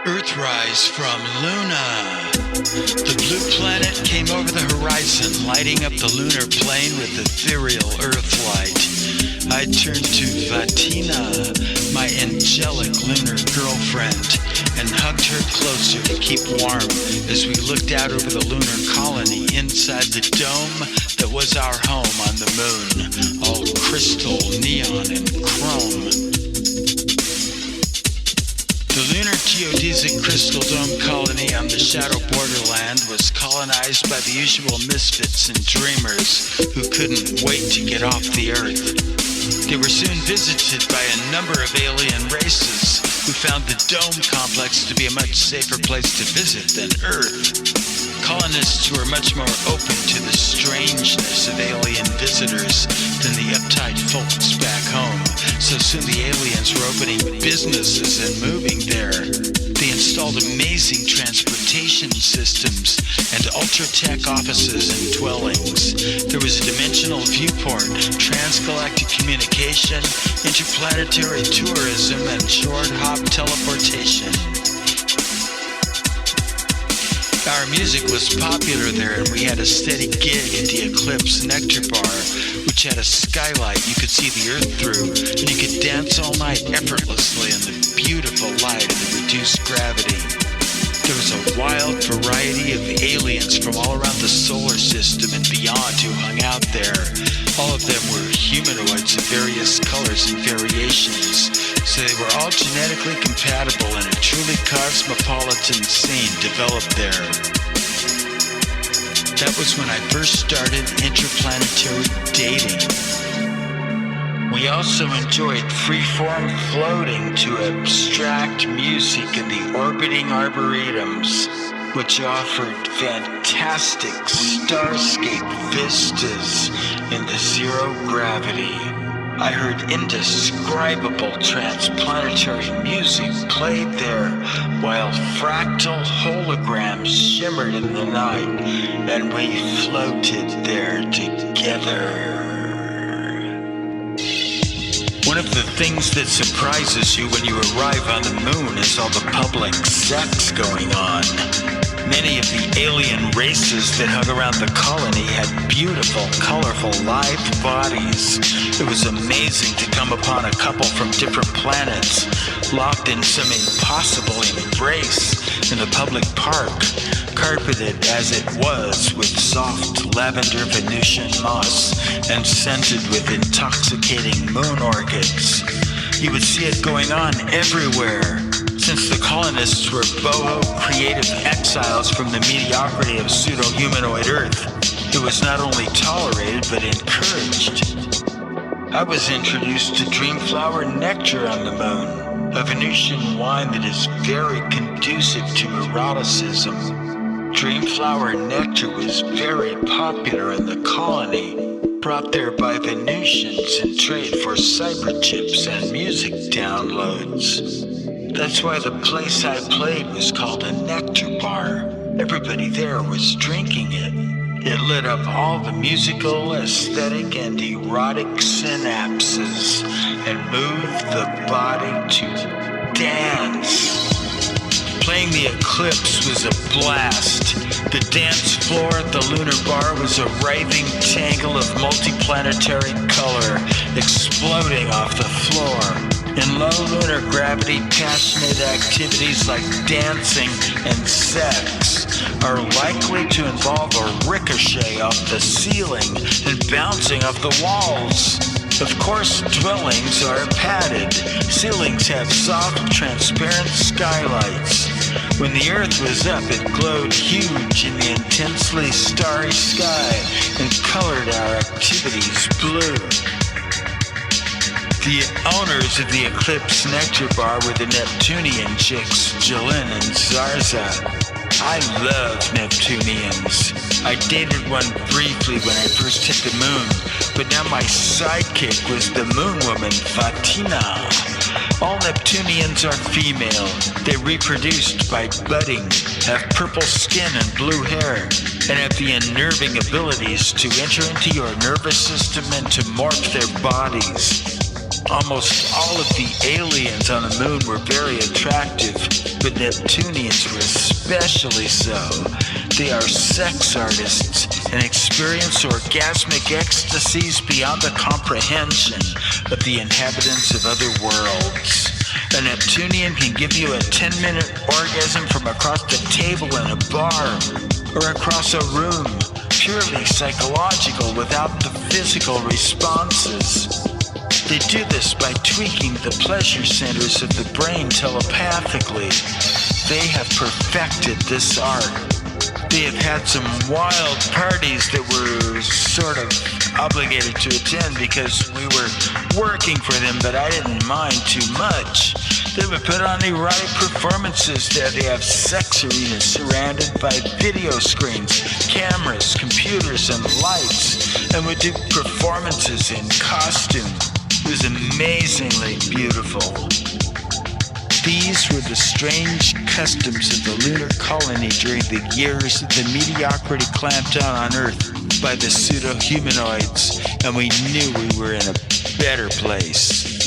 Earthrise from Luna. The blue planet came over the horizon, lighting up the lunar plane with ethereal Earthlight. I turned to Vatina, my angelic lunar girlfriend, and hugged her closer to keep warm as we looked out over the lunar colony inside the dome that was our home on the moon, all crystal, neon, and chrome. The lunar geodesic crystal dome colony on the shadow borderland was colonized by the usual misfits and dreamers who couldn't wait to get off the Earth. They were soon visited by a number of alien races who found the dome complex to be a much safer place to visit than Earth. Colonists were much more open to the strangeness of alien visitors than the uptight folks back home, so soon the aliens were opening businesses and moving there. They installed amazing transportation systems and ultra-tech offices and dwellings. There was a dimensional viewport, transgalactic communication, interplanetary tourism, and short-hop teleportation. Our music was popular there, and we had a steady gig at the Eclipse Nectar Bar, which had a skylight you could see the Earth through, and you could dance all night effortlessly in the beautiful light of the reduced gravity. There was a wild variety of aliens from all around the solar system and beyond who hung out there. All of them were humanoids of various colors and variations, so they were all genetically compatible, and a truly cosmopolitan scene developed there. That was when I first started interplanetary dating. We also enjoyed freeform floating to abstract music in the orbiting arboretums, which offered fantastic starscape vistas in the zero gravity. I heard indescribable transplanetary music played there, while fractal holograms shimmered in the night, and we floated there together. One of the things that surprises you when you arrive on the moon is all the public sex going on. Many of the alien races that hung around the colony had beautiful, colorful, live bodies. It was amazing to come upon a couple from different planets, locked in some impossible embrace in the public park, carpeted as it was with soft lavender Venusian moss and scented with intoxicating moon orchids. You would see it going on everywhere. Since the colonists were boho creative exiles from the mediocrity of pseudo-humanoid Earth, it was not only tolerated but encouraged. I was introduced to Dreamflower Nectar on the moon, a Venusian wine that is very conducive to eroticism. Dreamflower Nectar was very popular in the colony, brought there by Venusians in trade for cyber chips and music downloads. That's why the place I played was called a nectar bar. Everybody there was drinking it. It lit up all the musical, aesthetic, and erotic synapses and moved the body to dance. Playing the Eclipse was a blast. The dance floor at the lunar bar was a writhing tangle of multiplanetary color exploding off the floor. In low lunar gravity, passionate activities like dancing and sex are likely to involve a ricochet off the ceiling and bouncing off the walls. Of course, dwellings are padded. Ceilings have soft, transparent skylights. When the Earth was up, it glowed huge in the intensely starry sky and colored our activities blue. The owners of the Eclipse Nectar Bar were the Neptunian chicks, Jolene and Zarza. I love Neptunians. I dated one briefly when I first hit the moon, but now my sidekick was the moon woman, Fatina. All Neptunians are female. They reproduced by budding, have purple skin and blue hair, and have the unnerving abilities to enter into your nervous system and to morph their bodies. Almost all of the aliens on the moon were very attractive, but Neptunians were especially so. They are sex artists and experience orgasmic ecstasies beyond the comprehension of the inhabitants of other worlds. A Neptunian can give you a 10-minute orgasm from across the table in a bar or across a room, purely psychological without the physical responses. They do this by tweaking the pleasure centers of the brain telepathically. They have perfected this art. They have had some wild parties that were sort of obligated to attend because we were working for them, but I didn't mind too much. They would put on erotic performances there. They have sex arenas surrounded by video screens, cameras, computers, and lights, and would do performances in costume. It was amazingly beautiful. These were the strange customs of the lunar colony during the years that the mediocrity clamped down on Earth by the pseudo-humanoids, and we knew we were in a better place.